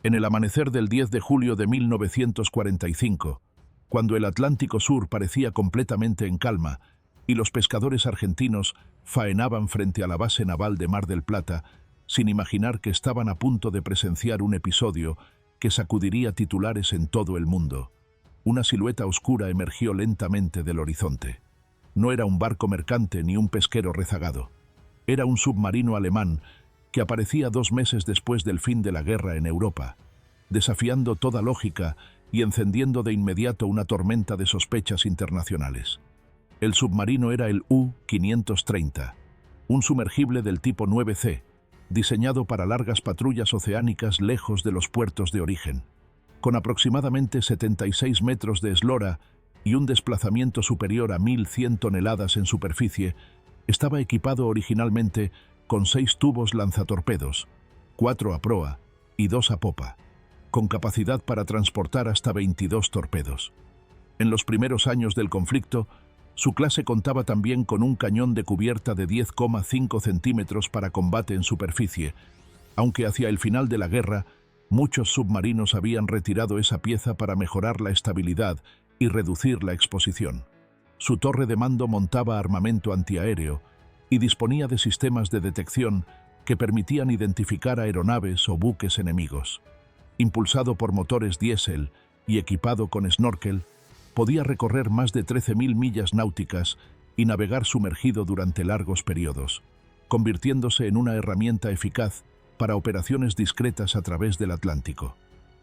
En el amanecer del 10 de julio de 1945, cuando el Atlántico Sur parecía completamente en calma y los pescadores argentinos faenaban frente a la base naval de Mar del Plata, sin imaginar que estaban a punto de presenciar un episodio que sacudiría titulares en todo el mundo. Una silueta oscura emergió lentamente del horizonte. No era un barco mercante ni un pesquero rezagado. Era un submarino alemán que aparecía 2 meses después del fin de la guerra en Europa, desafiando toda lógica y encendiendo de inmediato una tormenta de sospechas internacionales. El submarino era el U-530, un sumergible del tipo 9C, diseñado para largas patrullas oceánicas lejos de los puertos de origen. Con aproximadamente 76 metros de eslora y un desplazamiento superior a 1.100 toneladas en superficie, estaba equipado originalmente con 6 tubos lanzatorpedos, 4 a proa y 2 a popa, con capacidad para transportar hasta 22 torpedos. En los primeros años del conflicto, su clase contaba también con un cañón de cubierta de 10,5 centímetros para combate en superficie, aunque hacia el final de la guerra, muchos submarinos habían retirado esa pieza para mejorar la estabilidad y reducir la exposición. Su torre de mando montaba armamento antiaéreo y disponía de sistemas de detección que permitían identificar aeronaves o buques enemigos. Impulsado por motores diésel y equipado con snorkel, podía recorrer más de 13.000 millas náuticas y navegar sumergido durante largos periodos, convirtiéndose en una herramienta eficaz para operaciones discretas a través del Atlántico.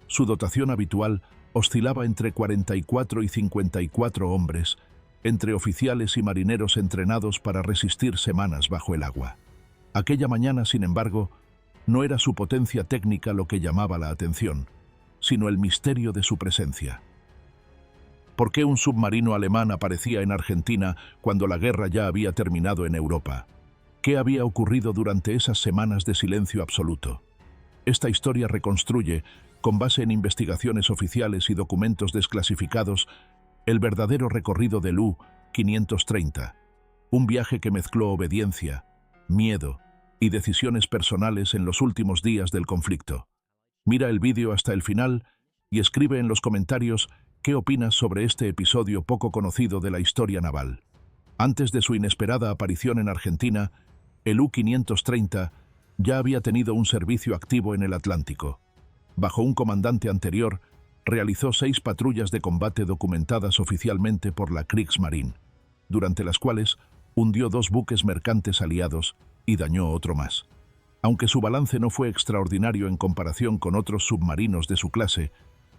Su dotación habitual oscilaba entre 44 y 54 hombres, entre oficiales y marineros entrenados para resistir semanas bajo el agua. Aquella mañana, sin embargo, no era su potencia técnica lo que llamaba la atención, sino el misterio de su presencia. ¿Por qué un submarino alemán aparecía en Argentina cuando la guerra ya había terminado en Europa? ¿Qué había ocurrido durante esas semanas de silencio absoluto? Esta historia reconstruye, con base en investigaciones oficiales y documentos desclasificados, el verdadero recorrido del U-530, un viaje que mezcló obediencia, miedo y decisiones personales en los últimos días del conflicto. Mira el vídeo hasta el final y escribe en los comentarios qué opinas sobre este episodio poco conocido de la historia naval. Antes de su inesperada aparición en Argentina, el U-530 ya había tenido un servicio activo en el Atlántico. Bajo un comandante anterior, realizó 6 patrullas de combate documentadas oficialmente por la Kriegsmarine, durante las cuales hundió 2 buques mercantes aliados y dañó otro más. Aunque su balance no fue extraordinario en comparación con otros submarinos de su clase,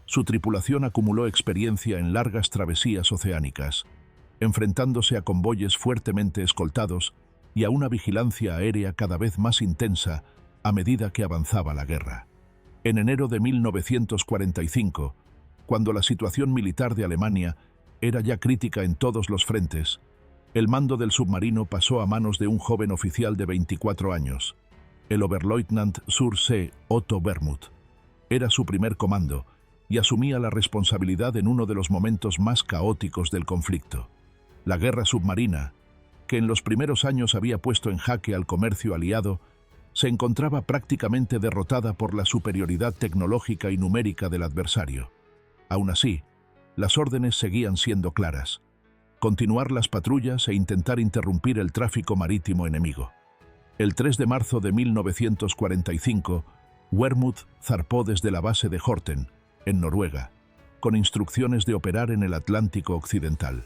su tripulación acumuló experiencia en largas travesías oceánicas, enfrentándose a convoyes fuertemente escoltados y a una vigilancia aérea cada vez más intensa a medida que avanzaba la guerra. En enero de 1945, cuando la situación militar de Alemania era ya crítica en todos los frentes, el mando del submarino pasó a manos de un joven oficial de 24 años, el Oberleutnant zur See Otto Wermuth. Era su primer comando y asumía la responsabilidad en uno de los momentos más caóticos del conflicto. La guerra submarina, que en los primeros años había puesto en jaque al comercio aliado, se encontraba prácticamente derrotada por la superioridad tecnológica y numérica del adversario. Aún así, las órdenes seguían siendo claras: continuar las patrullas e intentar interrumpir el tráfico marítimo enemigo. El 3 de marzo de 1945, Wermuth zarpó desde la base de Horten, en Noruega, con instrucciones de operar en el Atlántico Occidental.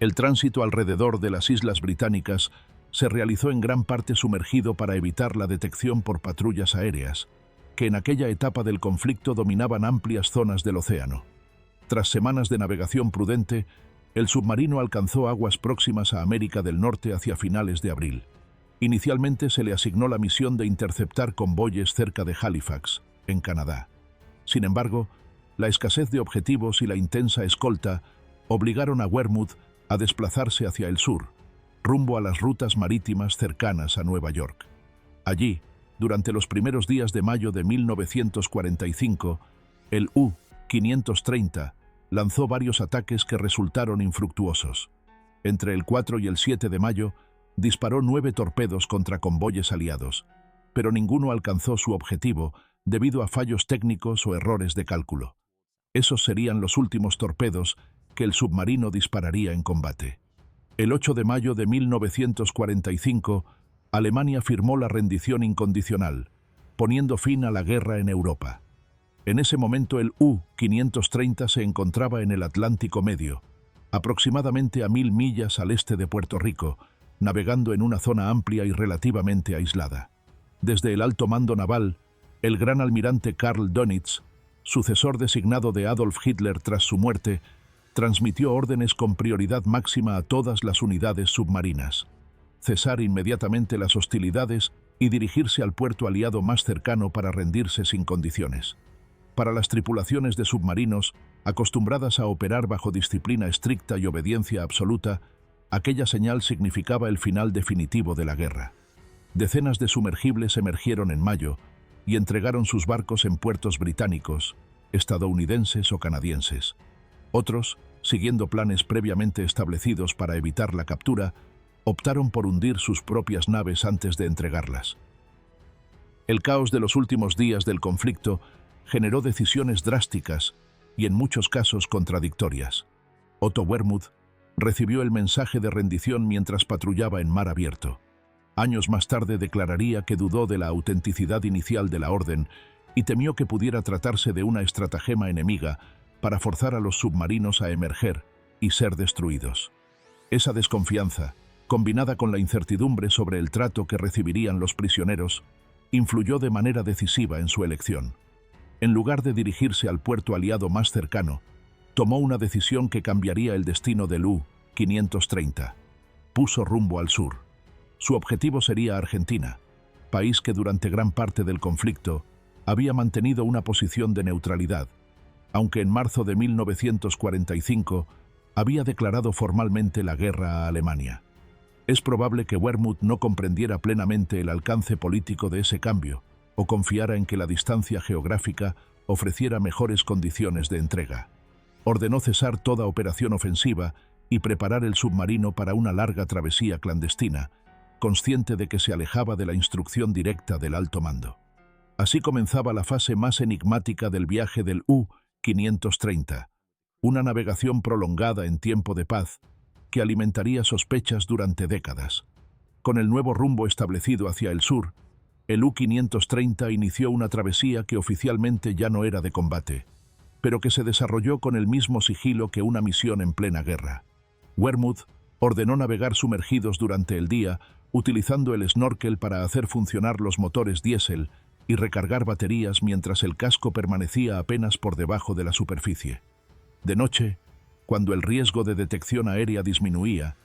El tránsito alrededor de las islas británicas se realizó en gran parte sumergido para evitar la detección por patrullas aéreas, que en aquella etapa del conflicto dominaban amplias zonas del océano. Tras semanas de navegación prudente, el submarino alcanzó aguas próximas a América del Norte hacia finales de abril. Inicialmente se le asignó la misión de interceptar convoyes cerca de Halifax, en Canadá. Sin embargo, la escasez de objetivos y la intensa escolta obligaron a Wermuth a desplazarse hacia el sur, rumbo a las rutas marítimas cercanas a Nueva York. Allí, durante los primeros días de mayo de 1945, el U-530 lanzó varios ataques que resultaron infructuosos. Entre el 4 y el 7 de mayo, disparó 9 torpedos contra convoyes aliados, pero ninguno alcanzó su objetivo debido a fallos técnicos o errores de cálculo. Esos serían los últimos torpedos que el submarino dispararía en combate. El 8 de mayo de 1945, Alemania firmó la rendición incondicional, poniendo fin a la guerra en Europa. En ese momento el U-530 se encontraba en el Atlántico Medio, aproximadamente a 1000 millas al este de Puerto Rico, navegando en una zona amplia y relativamente aislada. Desde el alto mando naval, el gran almirante Karl Dönitz, sucesor designado de Adolf Hitler tras su muerte, transmitió órdenes con prioridad máxima a todas las unidades submarinas: cesar inmediatamente las hostilidades y dirigirse al puerto aliado más cercano para rendirse sin condiciones. Para las tripulaciones de submarinos, acostumbradas a operar bajo disciplina estricta y obediencia absoluta, aquella señal significaba el final definitivo de la guerra. Decenas de sumergibles emergieron en mayo y entregaron sus barcos en puertos británicos, estadounidenses o canadienses. Otros, siguiendo planes previamente establecidos para evitar la captura, optaron por hundir sus propias naves antes de entregarlas. El caos de los últimos días del conflicto generó decisiones drásticas y en muchos casos contradictorias. Otto Wermuth recibió el mensaje de rendición mientras patrullaba en mar abierto. Años más tarde declararía que dudó de la autenticidad inicial de la orden y temió que pudiera tratarse de una estratagema enemiga para forzar a los submarinos a emerger y ser destruidos. Esa desconfianza, combinada con la incertidumbre sobre el trato que recibirían los prisioneros, influyó de manera decisiva en su elección. En lugar de dirigirse al puerto aliado más cercano, tomó una decisión que cambiaría el destino del U-530. Puso rumbo al sur. Su objetivo sería Argentina, país que durante gran parte del conflicto había mantenido una posición de neutralidad, aunque en marzo de 1945 había declarado formalmente la guerra a Alemania. Es probable que Wermuth no comprendiera plenamente el alcance político de ese cambio o confiara en que la distancia geográfica ofreciera mejores condiciones de entrega. Ordenó cesar toda operación ofensiva y preparar el submarino para una larga travesía clandestina, consciente de que se alejaba de la instrucción directa del alto mando. Así comenzaba la fase más enigmática del viaje del U-530, una navegación prolongada en tiempo de paz que alimentaría sospechas durante décadas. Con el nuevo rumbo establecido hacia el sur, el U-530 inició una travesía que oficialmente ya no era de combate, pero que se desarrolló con el mismo sigilo que una misión en plena guerra. Wermuth ordenó navegar sumergidos durante el día, utilizando el snorkel para hacer funcionar los motores diésel y recargar baterías mientras el casco permanecía apenas por debajo de la superficie. De noche, cuando el riesgo de detección aérea disminuía,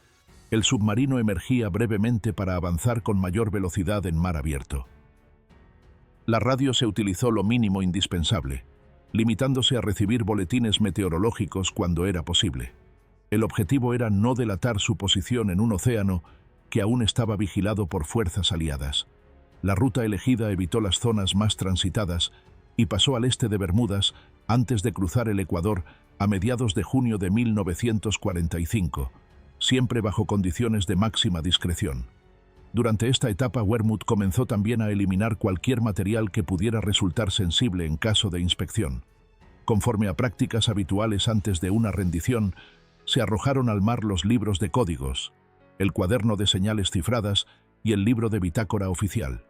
el submarino emergía brevemente para avanzar con mayor velocidad en mar abierto. La radio se utilizó lo mínimo indispensable, limitándose a recibir boletines meteorológicos cuando era posible. El objetivo era no delatar su posición en un océano que aún estaba vigilado por fuerzas aliadas. La ruta elegida evitó las zonas más transitadas y pasó al este de Bermudas antes de cruzar el Ecuador a mediados de junio de 1945, siempre bajo condiciones de máxima discreción. Durante esta etapa, Wermuth comenzó también a eliminar cualquier material que pudiera resultar sensible en caso de inspección. Conforme a prácticas habituales antes de una rendición, se arrojaron al mar los libros de códigos, el cuaderno de señales cifradas y el libro de bitácora oficial.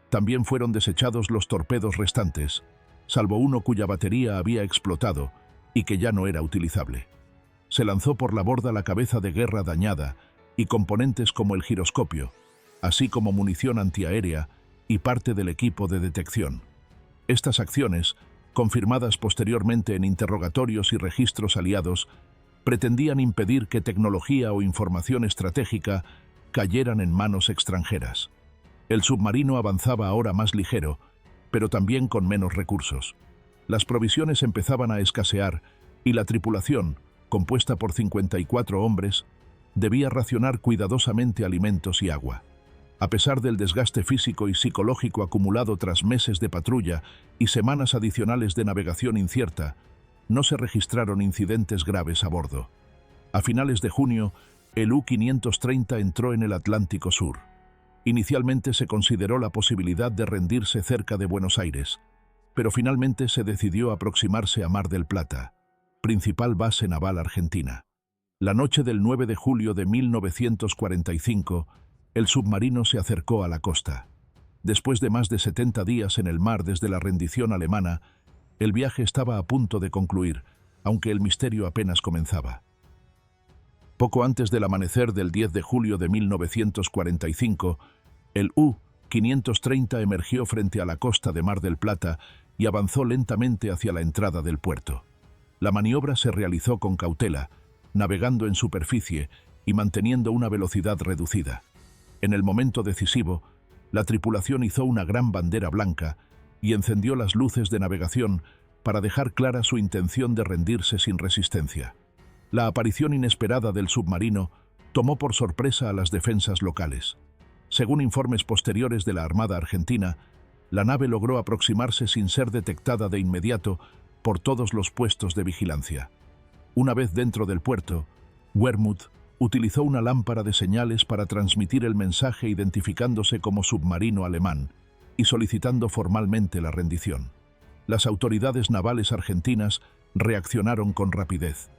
También fueron desechados los torpedos restantes, salvo uno cuya batería había explotado y que ya no era utilizable. Se lanzó por la borda la cabeza de guerra dañada y componentes como el giroscopio, así como munición antiaérea y parte del equipo de detección. Estas acciones, confirmadas posteriormente en interrogatorios y registros aliados, pretendían impedir que tecnología o información estratégica cayeran en manos extranjeras. El submarino avanzaba ahora más ligero, pero también con menos recursos. Las provisiones empezaban a escasear y la tripulación, compuesta por 54 hombres, debía racionar cuidadosamente alimentos y agua. A pesar del desgaste físico y psicológico acumulado tras meses de patrulla y semanas adicionales de navegación incierta, no se registraron incidentes graves a bordo. A finales de junio, el U-530 entró en el Atlántico Sur. Inicialmente se consideró la posibilidad de rendirse cerca de Buenos Aires, pero finalmente se decidió aproximarse a Mar del Plata, principal base naval argentina. La noche del 9 de julio de 1945, el submarino se acercó a la costa. Después de más de 70 días en el mar desde la rendición alemana, el viaje estaba a punto de concluir, aunque el misterio apenas comenzaba. Poco antes del amanecer del 10 de julio de 1945, el U-530 emergió frente a la costa de Mar del Plata y avanzó lentamente hacia la entrada del puerto. La maniobra se realizó con cautela, navegando en superficie y manteniendo una velocidad reducida. En el momento decisivo, la tripulación izó una gran bandera blanca y encendió las luces de navegación para dejar clara su intención de rendirse sin resistencia. La aparición inesperada del submarino tomó por sorpresa a las defensas locales. Según informes posteriores de la Armada Argentina, la nave logró aproximarse sin ser detectada de inmediato por todos los puestos de vigilancia. Una vez dentro del puerto, Wermuth utilizó una lámpara de señales para transmitir el mensaje identificándose como submarino alemán y solicitando formalmente la rendición. Las autoridades navales argentinas reaccionaron con rapidez.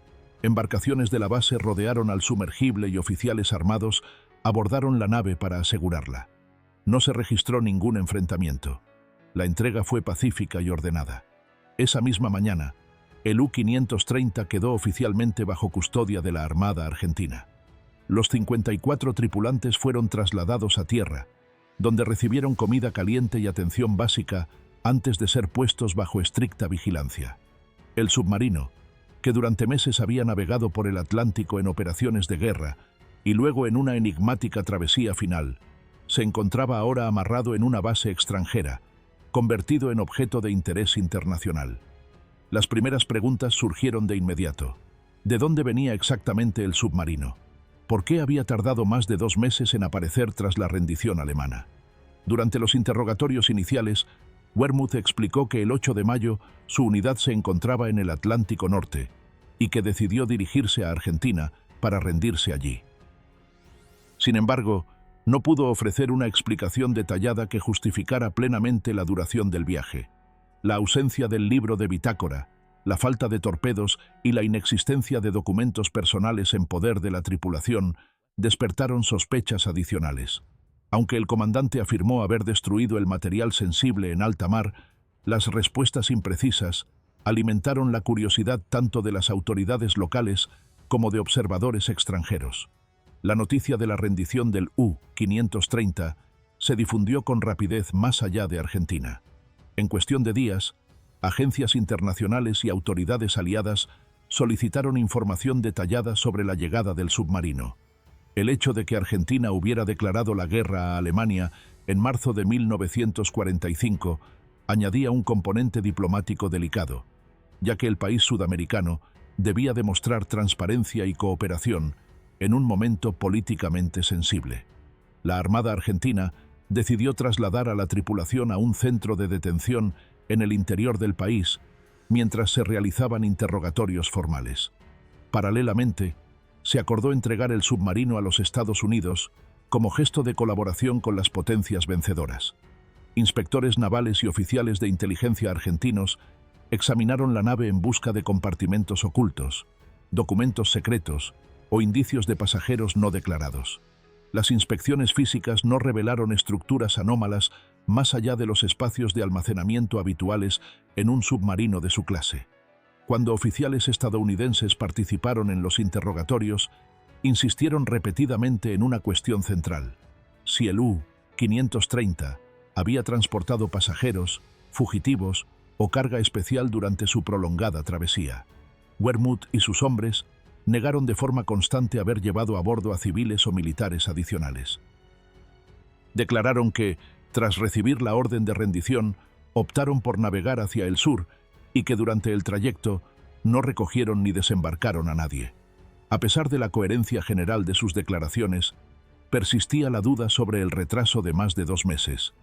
Embarcaciones de la base rodearon al sumergible y oficiales armados abordaron la nave para asegurarla. No se registró ningún enfrentamiento. La entrega fue pacífica y ordenada. Esa misma mañana, el U-530 quedó oficialmente bajo custodia de la Armada Argentina. Los 54 tripulantes fueron trasladados a tierra, donde recibieron comida caliente y atención básica antes de ser puestos bajo estricta vigilancia. El submarino, que durante meses había navegado por el Atlántico en operaciones de guerra y luego en una enigmática travesía final, se encontraba ahora amarrado en una base extranjera, convertido en objeto de interés internacional. Las primeras preguntas surgieron de inmediato. ¿De dónde venía exactamente el submarino? ¿Por qué había tardado más de 2 meses en aparecer tras la rendición alemana? Durante los interrogatorios iniciales, Wermuth explicó que el 8 de mayo su unidad se encontraba en el Atlántico Norte y que decidió dirigirse a Argentina para rendirse allí. Sin embargo, no pudo ofrecer una explicación detallada que justificara plenamente la duración del viaje. La ausencia del libro de bitácora, la falta de torpedos y la inexistencia de documentos personales en poder de la tripulación despertaron sospechas adicionales. Aunque el comandante afirmó haber destruido el material sensible en alta mar, las respuestas imprecisas alimentaron la curiosidad tanto de las autoridades locales como de observadores extranjeros. La noticia de la rendición del U-530 se difundió con rapidez más allá de Argentina. En cuestión de días, agencias internacionales y autoridades aliadas solicitaron información detallada sobre la llegada del submarino. El hecho de que Argentina hubiera declarado la guerra a Alemania en marzo de 1945 añadía un componente diplomático delicado, ya que el país sudamericano debía demostrar transparencia y cooperación en un momento políticamente sensible. La Armada Argentina decidió trasladar a la tripulación a un centro de detención en el interior del país, mientras se realizaban interrogatorios formales. Paralelamente, se acordó entregar el submarino a los Estados Unidos como gesto de colaboración con las potencias vencedoras. Inspectores navales y oficiales de inteligencia argentinos examinaron la nave en busca de compartimentos ocultos, documentos secretos o indicios de pasajeros no declarados. Las inspecciones físicas no revelaron estructuras anómalas más allá de los espacios de almacenamiento habituales en un submarino de su clase. Cuando oficiales estadounidenses participaron en los interrogatorios, insistieron repetidamente en una cuestión central: si el U-530 había transportado pasajeros, fugitivos o carga especial durante su prolongada travesía. Wermuth y sus hombres negaron de forma constante haber llevado a bordo a civiles o militares adicionales. Declararon que, tras recibir la orden de rendición, optaron por navegar hacia el sur y que durante el trayecto no recogieron ni desembarcaron a nadie. A pesar de la coherencia general de sus declaraciones, persistía la duda sobre el retraso de más de 2 meses.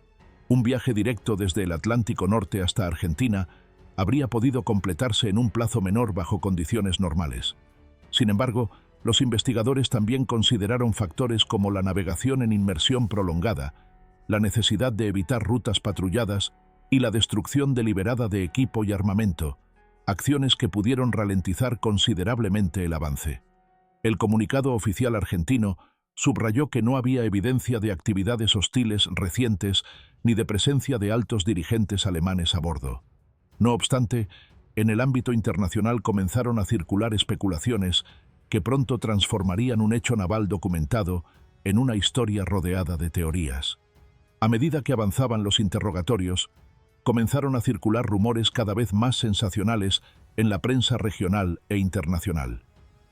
Un viaje directo desde el Atlántico Norte hasta Argentina habría podido completarse en un plazo menor bajo condiciones normales. Sin embargo, los investigadores también consideraron factores como la navegación en inmersión prolongada, la necesidad de evitar rutas patrulladas y la destrucción deliberada de equipo y armamento, acciones que pudieron ralentizar considerablemente el avance. El comunicado oficial argentino subrayó que no había evidencia de actividades hostiles recientes ni de presencia de altos dirigentes alemanes a bordo. No obstante, en el ámbito internacional comenzaron a circular especulaciones que pronto transformarían un hecho naval documentado en una historia rodeada de teorías. A medida que avanzaban los interrogatorios, comenzaron a circular rumores cada vez más sensacionales en la prensa regional e internacional.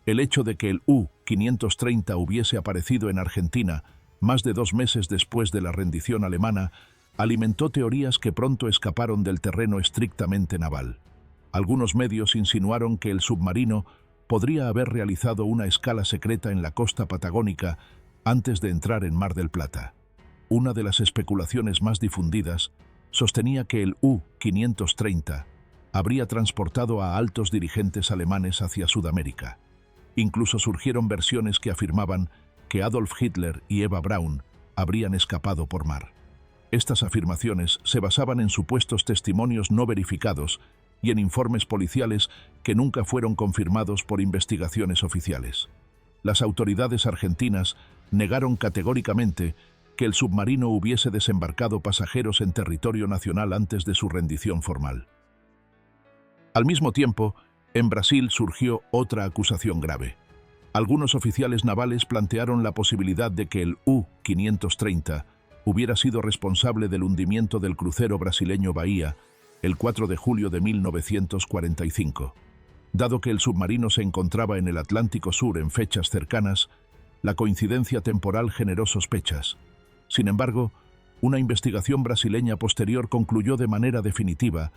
El hecho de que el U-530 hubiese aparecido en Argentina más de 2 meses después de la rendición alemana alimentó teorías que pronto escaparon del terreno estrictamente naval. Algunos medios insinuaron que el submarino podría haber realizado una escala secreta en la costa patagónica antes de entrar en Mar del Plata. Una de las especulaciones más difundidas sostenía que el U-530 habría transportado a altos dirigentes alemanes hacia Sudamérica. Incluso surgieron versiones que afirmaban que Adolf Hitler y Eva Braun habrían escapado por mar. Estas afirmaciones se basaban en supuestos testimonios no verificados y en informes policiales que nunca fueron confirmados por investigaciones oficiales. Las autoridades argentinas negaron categóricamente que el submarino hubiese desembarcado pasajeros en territorio nacional antes de su rendición formal. Al mismo tiempo, en Brasil surgió otra acusación grave. Algunos oficiales navales plantearon la posibilidad de que el U-530 hubiera sido responsable del hundimiento del crucero brasileño Bahía el 4 de julio de 1945. Dado que el submarino se encontraba en el Atlántico Sur en fechas cercanas, la coincidencia temporal generó sospechas. Sin embargo, una investigación brasileña posterior concluyó de manera definitiva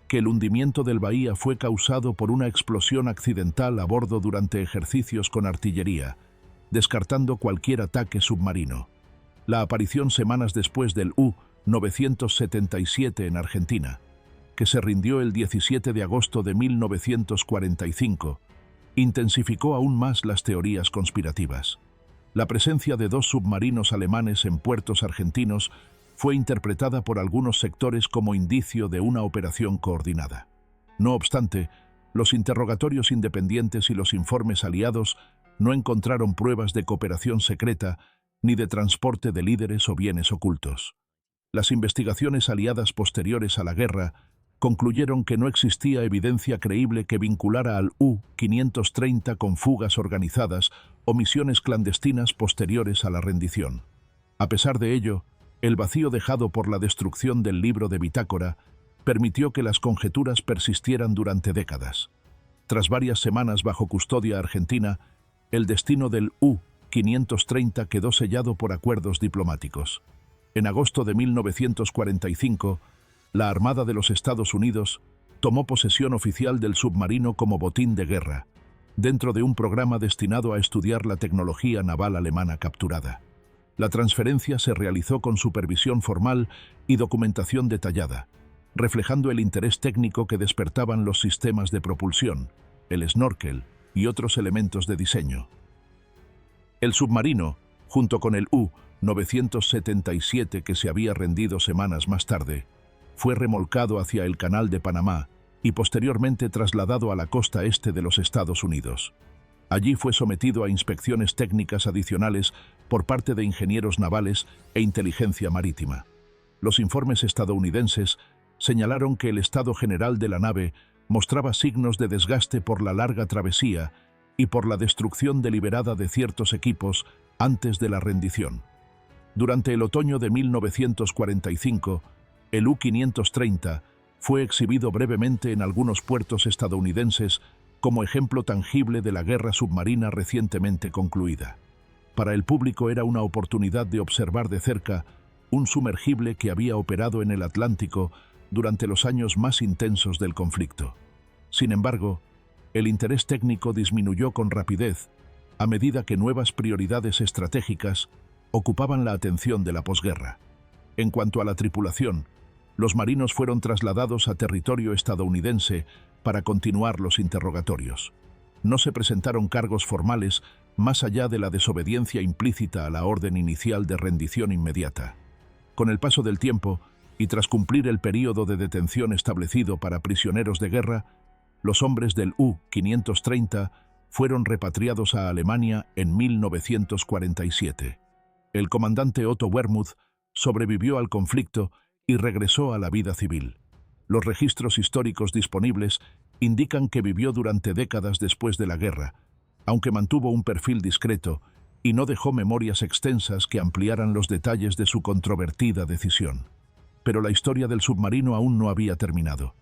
que el hundimiento del Bahía fue causado por una explosión accidental a bordo durante ejercicios con artillería, descartando cualquier ataque submarino. La aparición semanas después del U-977 en Argentina, que se rindió el 17 de agosto de 1945, intensificó aún más las teorías conspirativas. La presencia de 2 submarinos alemanes en puertos argentinos fue interpretada por algunos sectores como indicio de una operación coordinada. No obstante, los interrogatorios independientes y los informes aliados no encontraron pruebas de cooperación secreta ni de transporte de líderes o bienes ocultos. Las investigaciones aliadas posteriores a la guerra concluyeron que no existía evidencia creíble que vinculara al U-530 con fugas organizadas o misiones clandestinas posteriores a la rendición. A pesar de ello, el vacío dejado por la destrucción del libro de bitácora permitió que las conjeturas persistieran durante décadas. Tras varias semanas bajo custodia argentina, el destino del U-530 quedó sellado por acuerdos diplomáticos. En agosto de 1945, la Armada de los Estados Unidos tomó posesión oficial del submarino como botín de guerra, dentro de un programa destinado a estudiar la tecnología naval alemana capturada. La transferencia se realizó con supervisión formal y documentación detallada, reflejando el interés técnico que despertaban los sistemas de propulsión, el snorkel y otros elementos de diseño. El submarino, junto con el U-977 que se había rendido semanas más tarde, fue remolcado hacia el Canal de Panamá y posteriormente trasladado a la costa este de los Estados Unidos. Allí fue sometido a inspecciones técnicas adicionales por parte de ingenieros navales e inteligencia marítima. Los informes estadounidenses señalaron que el estado general de la nave mostraba signos de desgaste por la larga travesía y por la destrucción deliberada de ciertos equipos antes de la rendición. Durante el otoño de 1945, el U-530 fue exhibido brevemente en algunos puertos estadounidenses como ejemplo tangible de la guerra submarina recientemente concluida. Para el público era una oportunidad de observar de cerca un sumergible que había operado en el Atlántico durante los años más intensos del conflicto. Sin embargo, el interés técnico disminuyó con rapidez a medida que nuevas prioridades estratégicas ocupaban la atención de la posguerra. En cuanto a la tripulación, los marinos fueron trasladados a territorio estadounidense para continuar los interrogatorios. No se presentaron cargos formales más allá de la desobediencia implícita a la orden inicial de rendición inmediata. Con el paso del tiempo, y tras cumplir el período de detención establecido para prisioneros de guerra, los hombres del U-530 fueron repatriados a Alemania en 1947. El comandante Otto Wermuth sobrevivió al conflicto y regresó a la vida civil. Los registros históricos disponibles indican que vivió durante décadas después de la guerra, aunque mantuvo un perfil discreto y no dejó memorias extensas que ampliaran los detalles de su controvertida decisión. Pero la historia del submarino aún no había terminado,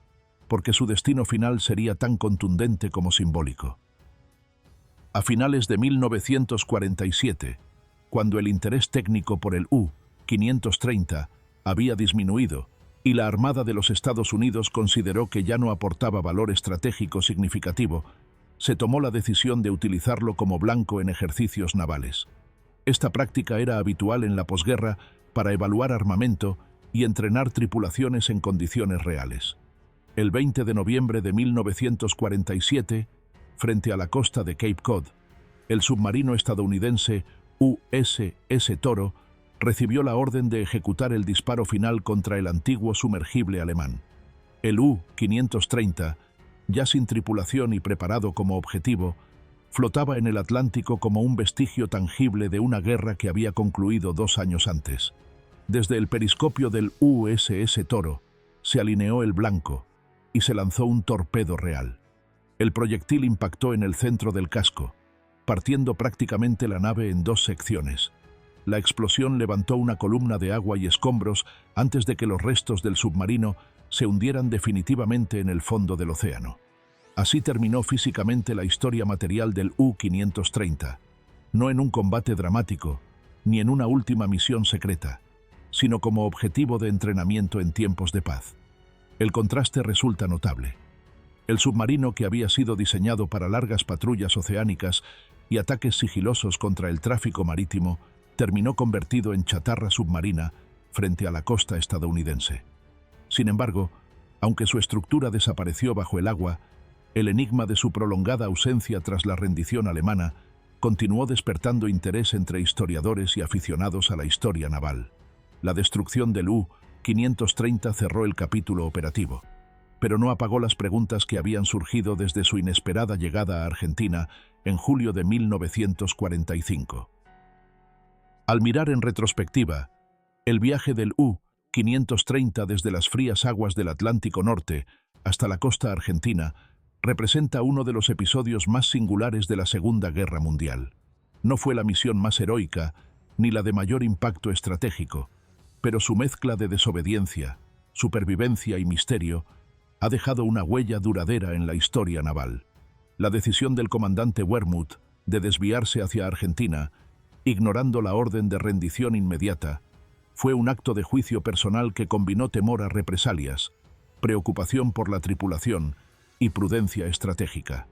porque su destino final sería tan contundente como simbólico. A finales de 1947, cuando el interés técnico por el U-530 había disminuido y la Armada de los Estados Unidos consideró que ya no aportaba valor estratégico significativo, se tomó la decisión de utilizarlo como blanco en ejercicios navales. Esta práctica era habitual en la posguerra para evaluar armamento y entrenar tripulaciones en condiciones reales. El 20 de noviembre de 1947, frente a la costa de Cape Cod, el submarino estadounidense USS Toro recibió la orden de ejecutar el disparo final contra el antiguo sumergible alemán. El U-530, ya sin tripulación y preparado como objetivo, flotaba en el Atlántico como un vestigio tangible de una guerra que había concluido 2 años antes. Desde el periscopio del USS Toro se alineó el blanco y se lanzó un torpedo real. El proyectil impactó en el centro del casco, partiendo prácticamente la nave en 2 secciones. La explosión levantó una columna de agua y escombros antes de que los restos del submarino se hundieran definitivamente en el fondo del océano. Así terminó físicamente la historia material del U-530, no en un combate dramático, ni en una última misión secreta, sino como objetivo de entrenamiento en tiempos de paz. El contraste resulta notable. El submarino, que había sido diseñado para largas patrullas oceánicas y ataques sigilosos contra el tráfico marítimo, terminó convertido en chatarra submarina frente a la costa estadounidense. Sin embargo, aunque su estructura desapareció bajo el agua, el enigma de su prolongada ausencia tras la rendición alemana continuó despertando interés entre historiadores y aficionados a la historia naval. La destrucción del U-530 cerró el capítulo operativo, pero no apagó las preguntas que habían surgido desde su inesperada llegada a Argentina en julio de 1945. Al mirar en retrospectiva, el viaje del U-530 desde las frías aguas del Atlántico Norte hasta la costa argentina representa uno de los episodios más singulares de la Segunda Guerra Mundial. No fue la misión más heroica ni la de mayor impacto estratégico, pero su mezcla de desobediencia, supervivencia y misterio ha dejado una huella duradera en la historia naval. La decisión del comandante Wermuth de desviarse hacia Argentina, ignorando la orden de rendición inmediata, fue un acto de juicio personal que combinó temor a represalias, preocupación por la tripulación y prudencia estratégica.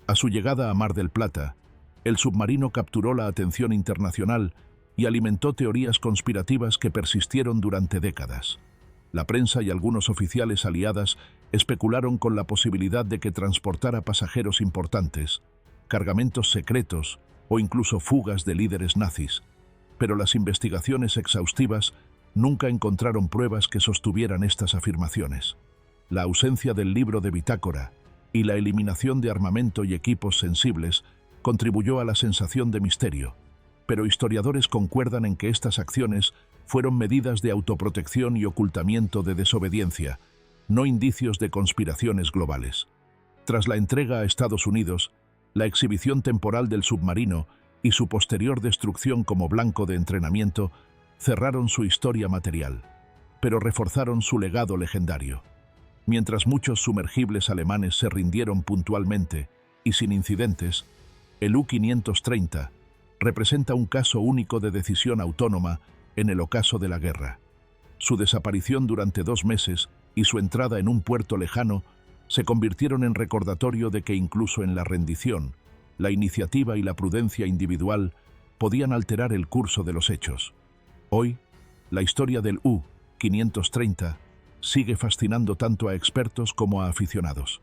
A su llegada a Mar del Plata, el submarino capturó la atención internacional y alimentó teorías conspirativas que persistieron durante décadas. La prensa y algunos oficiales aliadas especularon con la posibilidad de que transportara pasajeros importantes, cargamentos secretos o incluso fugas de líderes nazis, pero las investigaciones exhaustivas nunca encontraron pruebas que sostuvieran estas afirmaciones. La ausencia del libro de bitácora y la eliminación de armamento y equipos sensibles contribuyó a la sensación de misterio, pero historiadores concuerdan en que estas acciones fueron medidas de autoprotección y ocultamiento de desobediencia, no indicios de conspiraciones globales. Tras la entrega a Estados Unidos, la exhibición temporal del submarino y su posterior destrucción como blanco de entrenamiento cerraron su historia material, pero reforzaron su legado legendario. Mientras muchos sumergibles alemanes se rindieron puntualmente y sin incidentes, el U-530 representa un caso único de decisión autónoma en el ocaso de la guerra. Su desaparición durante 2 meses y su entrada en un puerto lejano se convirtieron en recordatorio de que incluso en la rendición, la iniciativa y la prudencia individual podían alterar el curso de los hechos. Hoy, la historia del U-530 sigue fascinando tanto a expertos como a aficionados.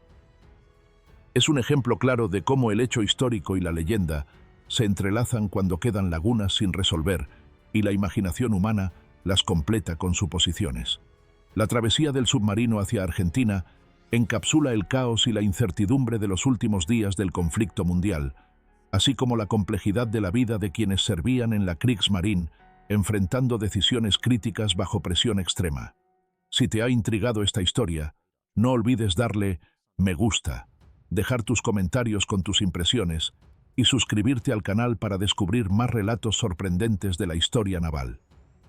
Es un ejemplo claro de cómo el hecho histórico y la leyenda se entrelazan cuando quedan lagunas sin resolver y la imaginación humana las completa con suposiciones. La travesía del submarino hacia Argentina encapsula el caos y la incertidumbre de los últimos días del conflicto mundial, así como la complejidad de la vida de quienes servían en la Kriegsmarine, enfrentando decisiones críticas bajo presión extrema. Si te ha intrigado esta historia, no olvides darle me gusta, dejar tus comentarios con tus impresiones y suscribirte al canal para descubrir más relatos sorprendentes de la historia naval.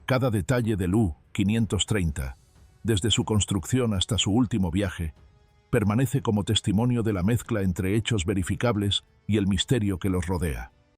Cada detalle del U-530, desde su construcción hasta su último viaje, permanece como testimonio de la mezcla entre hechos verificables y el misterio que los rodea.